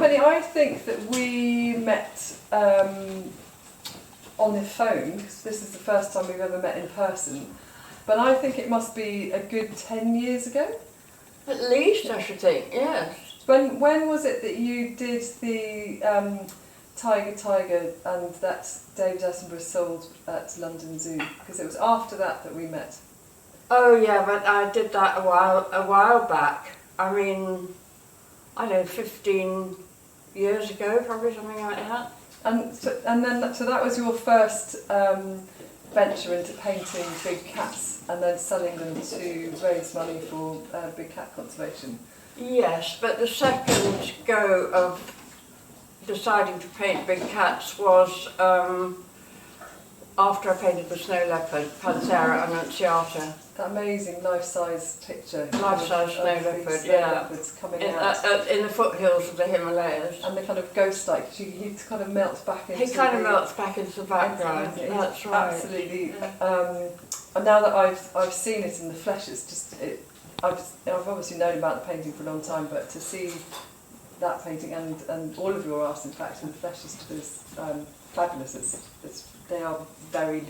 funny, I think that we met on the phone, because this is the first time we've ever met in person, but I think it must be a good 10 years ago. At least, I should think, yes. When was it that you did the Tiger and that David Attenborough sold at London Zoo? Because it was after that we met. Oh yeah, but I did that a while back. I mean, I don't know, 15 years ago, probably, something like that. And so that was your first venture into painting big cats and then selling them to raise money for big cat conservation. Yes, but the second go of deciding to paint big cats was after I painted the snow leopard, Panthera Annunciata. That amazing life-size picture. Life-size snow leopard, yeah. Leopards coming out. In the foothills of the Himalayas. And the kind of ghost-like, he kind of melts back into He kind of melts back into the background, that's right. Absolutely. Yeah. And now that I've seen it in the flesh, it's just, I've obviously known about the painting for a long time, but to see that painting and all of your art, in fact, in the flesh is fabulous. They are very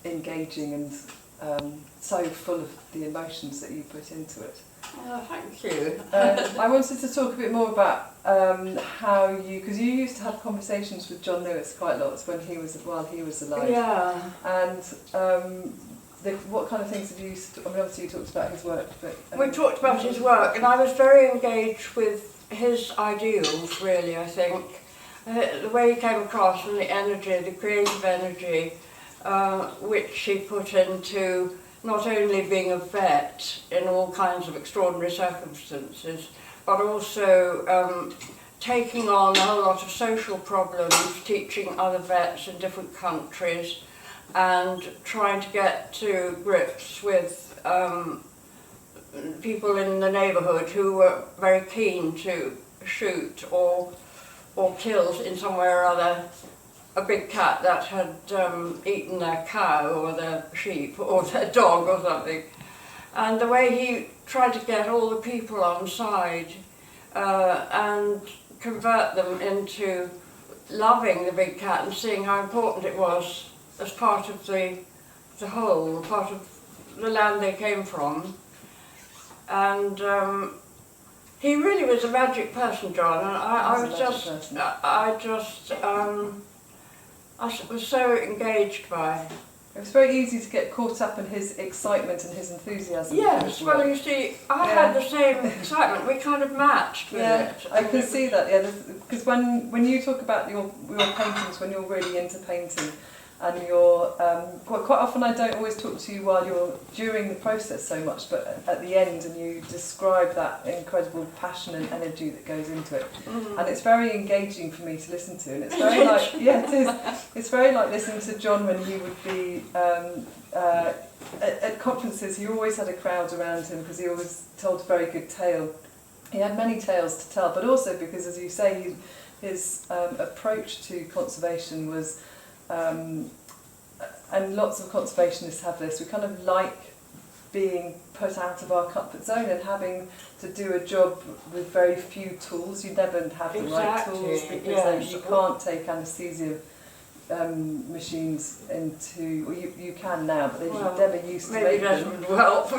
engaging and so full of the emotions that you put into it. Oh, thank you. I wanted to talk a bit more about how you, because you used to have conversations with John Lewis quite lots while he was alive. Yeah. And what kind of things have you? I mean, obviously you talked about his work, but we talked about his work, and I was very engaged with his ideals. Really, I think the way he came across and the energy, the creative energy, which he put into not only being a vet in all kinds of extraordinary circumstances, but also taking on a whole lot of social problems, teaching other vets in different countries, and trying to get to grips with people in the neighbourhood who were very keen to shoot or kill in some way or other a big cat that had eaten their cow or their sheep or their dog or something. And the way he tried to get all the people on side and convert them into loving the big cat and seeing how important it was as part of the whole, part of the land they came from. And he really was a magic person, John, and I was so engaged by. It was very easy to get caught up in his excitement and his enthusiasm. Yes, well, you see, I had the same excitement. We kind of matched with it. I can see that, because when you talk about your paintings, when you're really into painting, and you're quite often I don't always talk to you while you're during the process so much, but at the end, and you describe that incredible passion and energy that goes into it, and it's very engaging for me to listen to, and it's very like it is. It's very like listening to John when he would be at conferences. He always had a crowd around him because he always told a very good tale. He had many tales to tell, but also because, as you say, his approach to conservation was. And lots of conservationists have this, we kind of like being put out of our comfort zone and having to do a job with very few tools. You never have the right tools because you can't take anaesthesia machines into, well, you can now, but they never used to make them.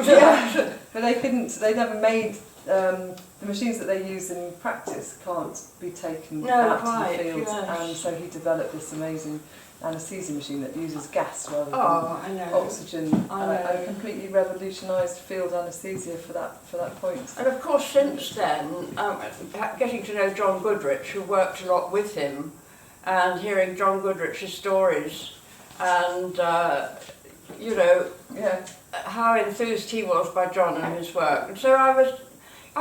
Yeah, but they never made, the machines that they use in practice can't be taken out to the field, and so he developed this amazing anaesthesia machine that uses gas rather than oxygen, and completely revolutionised field anaesthesia for that point. And of course, since then, getting to know John Goodrich, who worked a lot with him, and hearing John Goodrich's stories, and how enthused he was by John and his work, and so I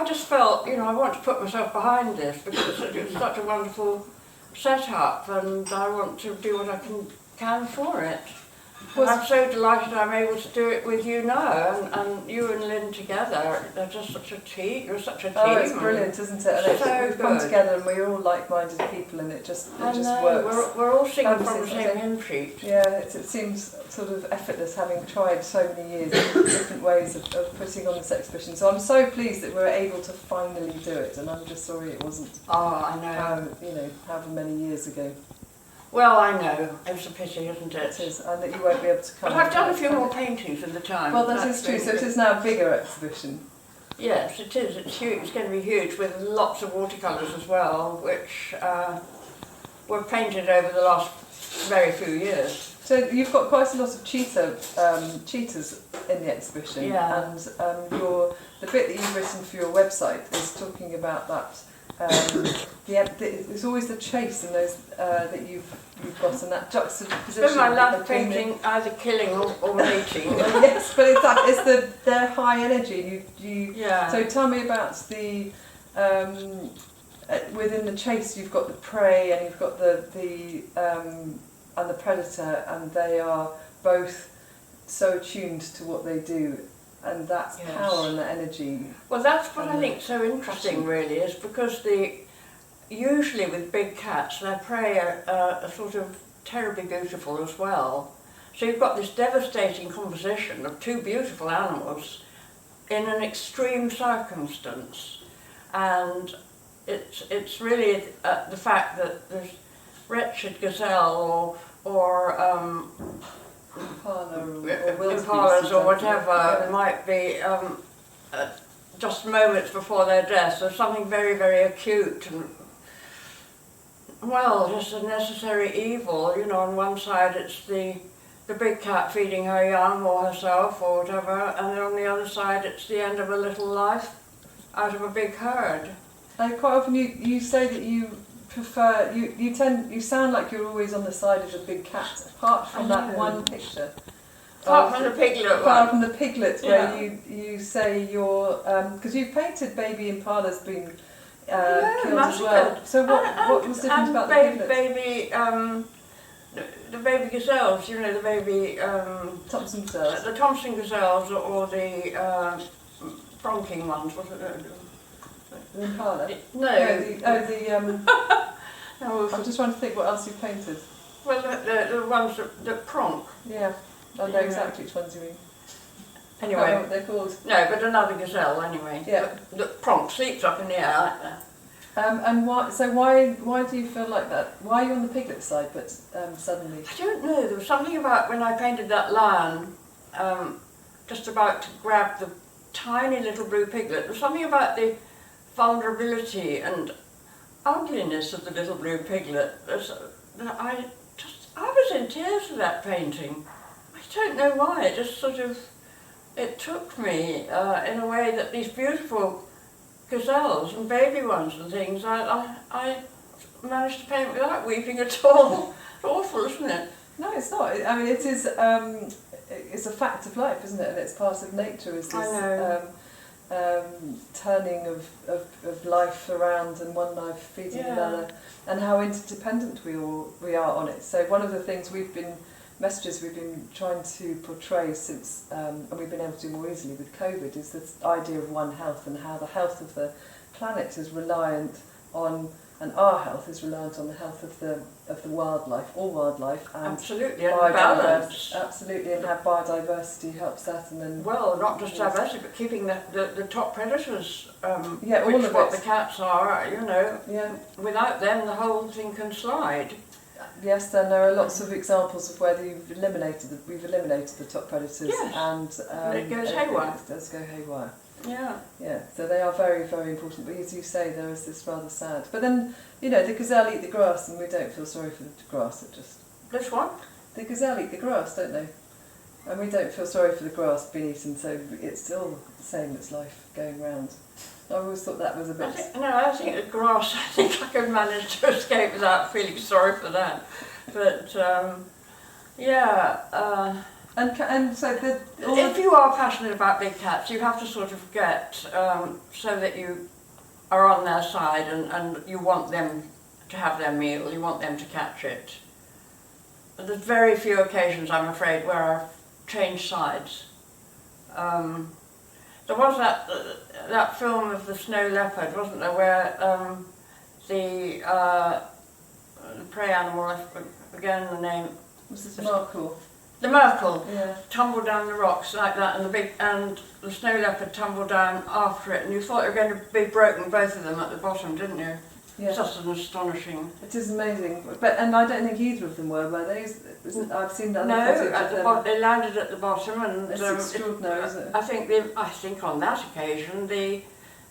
just felt, I want to put myself behind this because it was such a wonderful set up, and I want to do what I can for it. And I'm so delighted I'm able to do it with you now, and you and Lynn together. They're just such a team. You're such a team. Oh, it's brilliant, isn't it? And So we've come good. together, and we're all like-minded people, and it just I know, works. we're all singing Fantastic, from the I same think. hymn sheet. Yeah, it seems sort of effortless, having tried so many years different ways of putting on this exhibition. So I'm so pleased that we're able to finally do it, and I'm just sorry it wasn't. Oh, I know. However many years ago. Well, I know. It's a pity, isn't it? It is, and that you won't be able to come. But I've done a few more paintings in the time. Well, that is true. So it is now a bigger exhibition. Yes, it is. It's huge. It's going to be huge, with lots of watercolours as well, which were painted over the last very few years. So you've got quite a lot of cheetahs in the exhibition, Yeah. and the bit that you've written for your website is talking about that. There's always the chase in those that you've got, and that juxtaposition. So I love painting either killing or mating. Yes, but it's their high energy. Yeah. So tell me about the within the chase. You've got the prey, and you've got the predator, and they are both so attuned to what they do. And that's power and the energy. Well, that's what I think so interesting, really, is because usually with big cats, their prey are sort of terribly beautiful as well. So you've got this devastating composition of two beautiful animals in an extreme circumstance, and it's really the fact that this wretched gazelle or impalas or whatever might be just moments before their death. There's something very, very acute and, well, just a necessary evil. You know, on one side it's the big cat feeding her young or herself or whatever, and then on the other side it's the end of a little life out of a big herd. And quite often you say that you prefer, you sound like you're always on the side of the big cat, apart from that one picture. Apart from the piglet one. Apart from the piglet, where you say you're, because you've painted baby impalas being killed as well. So what was different about the piglet? The baby gazelles, you know, the baby Thompson gazelles. The Thompson gazelles or the bronking ones, wasn't it? The impala? No. No, I'm just trying to think what else you've painted. Well, the ones that pronk. Yeah, I know exactly which ones you mean. Anyway. I can't remember what they're called. No, but another gazelle anyway. Yeah. That pronk, sleeps up in the air like that. And why do you feel like that? Why are you on the piglet side, but suddenly? I don't know, there was something about when I painted that lion, just about to grab the tiny little blue piglet, there was something about the vulnerability and ugliness of the little blue piglet. I was in tears with that painting. I don't know why, it just sort of, it took me in a way that these beautiful gazelles and baby ones and things, I managed to paint without weeping at all. It's awful, isn't it? No, it's not. I mean, it is. It's a fact of life, isn't it? And it's part of nature. Is this turning of life around and one life feeding another, and how interdependent we are on it. So one of the things messages we've been trying to portray since, and we've been able to do more easily with COVID, is this idea of one health, and how the health of the planet is reliant on, and our health is reliant on the health of the wildlife, all wildlife, and absolutely, and balance. Absolutely, and how biodiversity helps that, and then not just diversity, but keeping the top predators, all which of what it. the cats are. You know, Yeah. without them, the whole thing can slide. Yes, then there are lots of examples of where we've eliminated the top predators, and it goes haywire. It does go haywire. Yeah. Yeah, so they are very, very important. But as you say, there is this rather sad. But then, you know, the gazelle eat the grass, and we don't feel sorry for the grass. This one? The gazelle eat the grass, don't they? And we don't feel sorry for the grass being eaten. So it's still the same as life going round. I always thought that was a bit. I think the grass. I think I could manage to escape without feeling sorry for that. But And so if you are passionate about big cats, you have to sort of get so that you are on their side, and you want them to have their meal, you want them to catch it. there's very few occasions, I'm afraid, where I've changed sides. There was that film of the snow leopard, wasn't there, where the prey animal, again the name, Was this Markle? the Merkel, Yeah. tumbled down the rocks like that, and the snow leopard tumbled down after it, and you thought you were going to be broken, both of them at the bottom, didn't you? Yeah. Just an astonishing. It is amazing, and I don't think either of them were they? I've seen that. No, at the bottom, they landed at the bottom, and it's extraordinary, isn't it? I think on that occasion the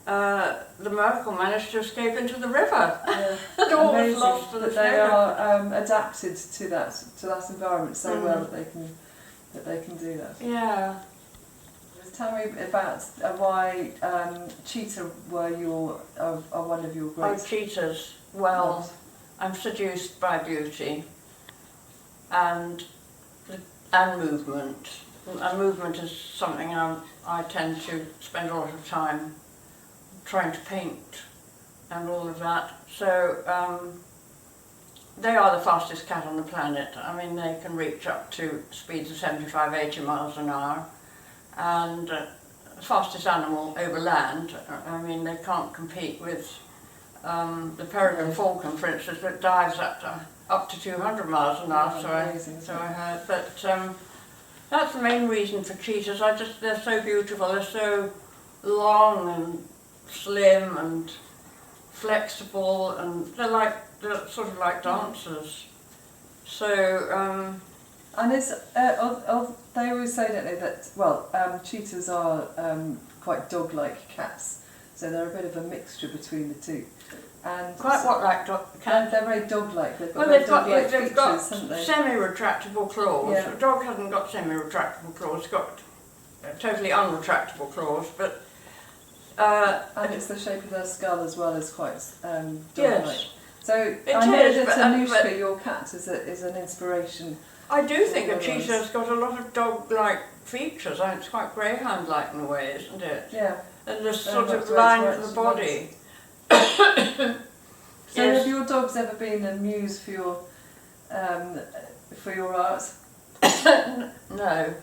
Merkel managed to escape into the river. Yeah. And all was Amazing lost to the that they snow. are adapted to that environment so well that they can do that. Yeah. Tell me about why cheetah were are one of your great. Oh, cheetahs. Well, I'm seduced by beauty and movement. And movement is something I tend to spend a lot of time trying to paint and all of that. So they are the fastest cat on the planet. I mean, they can reach up to speeds of 75, 80 miles an hour. And fastest animal over land. I mean, they can't compete with the peregrine falcon, for instance, that dives up to 200 miles an hour. So I heard. But that's the main reason for cheetahs. They're so beautiful. They're so long and slim and flexible, and they're sort of like dancers. So. And they always say, don't they, that cheetahs are quite dog-like cats, so they're a bit of a mixture between the two. And quite what like cats? They're very dog-like. They've got they've got semi-retractable claws. Yeah. A dog hasn't got semi-retractable claws. It's got totally unretractable claws, but and it's the shape of their skull as well as quite dog-like. Yes. So I know that Anushka, your cat, is an inspiration. I do think a cheetah's got a lot of dog-like features. I mean, it's quite greyhound-like in a way, isn't it? Yeah. And the sort of line of the body. So have your dogs ever been a muse for your art? No.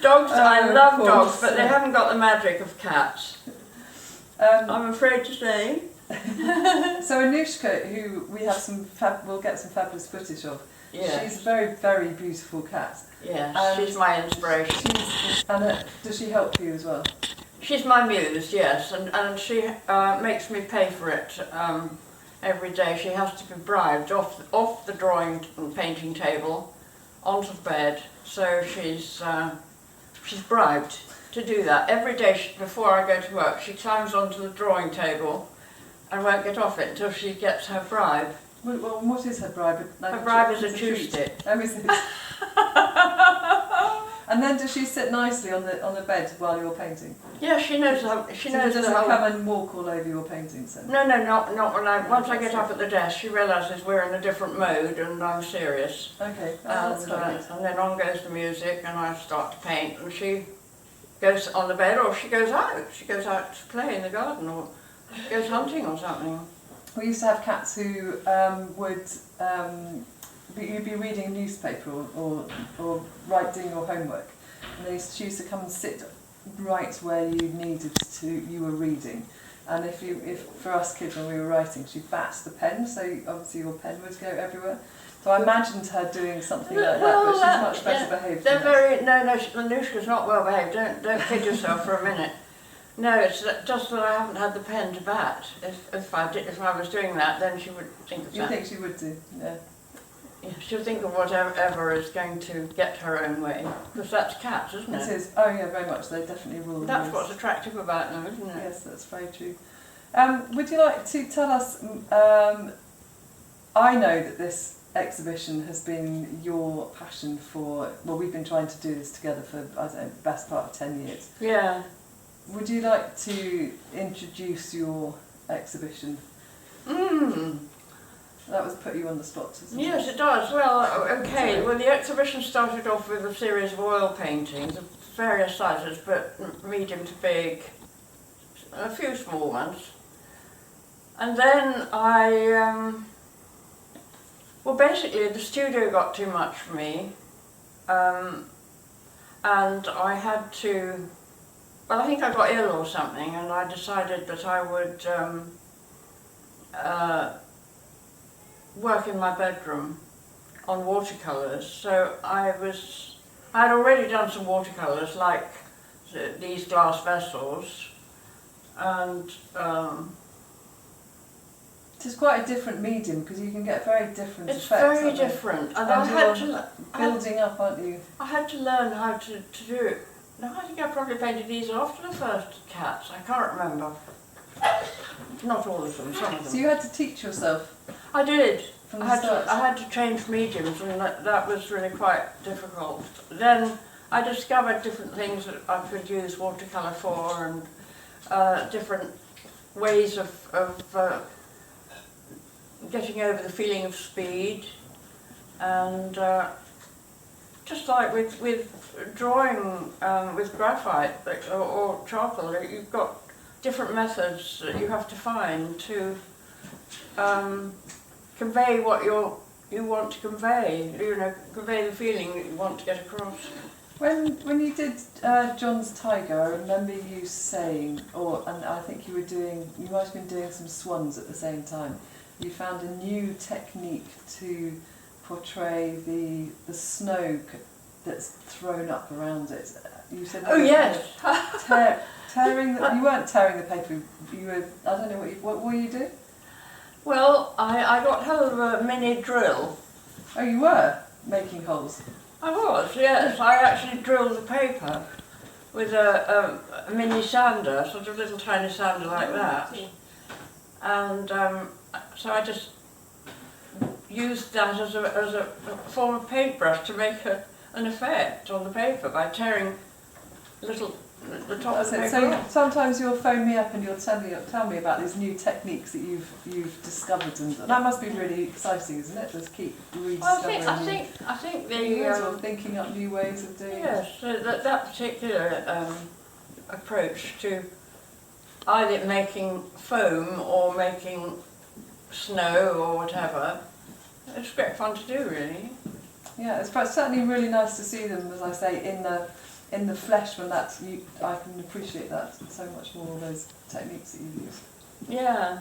Dogs, I love dogs, but they haven't got the magic of cats. I'm afraid to say. So Anushka, who we have we'll get some fabulous footage of. Yeah. She's a very, very beautiful cat. Yes, she's my inspiration. And does she help you as well? She's my muse, yes, and she makes me pay for it every day. She has to be bribed off the drawing and painting table onto the bed. So she's bribed to do that every day. Before I go to work, she climbs onto the drawing table and won't get off it until she gets her bribe. Well, what is her bribe? Her bribe is a chew stick. Oh, is it? And then does she sit nicely on the bed while you're painting? Yeah, she knows. She knows. Doesn't come and walk all over your paintings then? No, not when once I get up at the desk, she realises we're in a different mode and I'm serious. Okay, that's quite good. And then on goes the music and I start to paint, and she goes on the bed or she goes out. She goes out to play in the garden or she goes hunting or something. We used to have cats who you'd be reading a newspaper or doing your homework, and they used to come and sit right where you were reading. And if for us kids when we were writing, she bats the pen, so obviously your pen would go everywhere. So I imagined her doing something like that, but she's much better behaved. They're very no. Anushka's not well behaved. Don't kid yourself for a minute. No, it's just that I haven't had the pen to bat. If I was doing that, then she would think of that. You think she would do? Yeah. Yeah, she'll think of whatever is going to get her own way, because that's cats, isn't it? It is. Oh yeah, very much. They definitely rule. That's what's attractive about them, isn't it? Yes, that's very true. Would you like to tell us? I know that this exhibition has been your passion for. Well, we've been trying to do this together for the best part of 10 years. Yeah. Would you like to introduce your exhibition? That was put you on the spot, doesn't it? Yes, it does. Well, okay. Well, the exhibition started off with a series of oil paintings of various sizes, but medium to big, a few small ones. And then I Well, basically the studio got too much for me, and I had to, well, I think I got ill or something, and I decided that I would work in my bedroom on watercolours. So I had already done some watercolours, like these glass vessels, and it's quite a different medium because you can get very different it's effects. very different, and I you're had to building up, aren't you? I had to learn how to do it. No, I think I probably painted these after the first cats. I can't remember. Not all of them, some of them. So you had to teach yourself. I did. From I the start. had to change mediums, and that was really quite difficult. Then I discovered different things that I could use watercolour for, and different ways of getting over the feeling of speed, and just like with drawing with graphite or charcoal, you've got different methods that you have to find to convey what you want to convey, convey the feeling that you want to get across. When you did John's Tiger, I remember you saying, and I think you might have been doing some swans at the same time. You found a new technique to portray the snow that's thrown up around it. You said. Oh yes. Tearing. You weren't tearing the paper. You were. I don't know what were you doing? Well, I got hold of a mini drill. Oh, you were making holes. I was, yes. I actually drilled the paper with a mini sander, sort of little tiny sander like that. And so I just used that as a form of paintbrush to make an effect on the paper by tearing the top of the paper. So sometimes you'll phone me up and you'll tell me about these new techniques that you've discovered, and that must be really exciting, isn't it? Just keep rediscovering. Well, I think the thinking up new ways of doing. Yes, so that particular approach to either making foam or making snow or whatever, it's great fun to do, really. Yeah, it's certainly really nice to see them, as I say, in the flesh when I can appreciate that so much more, those techniques that you use. Yeah.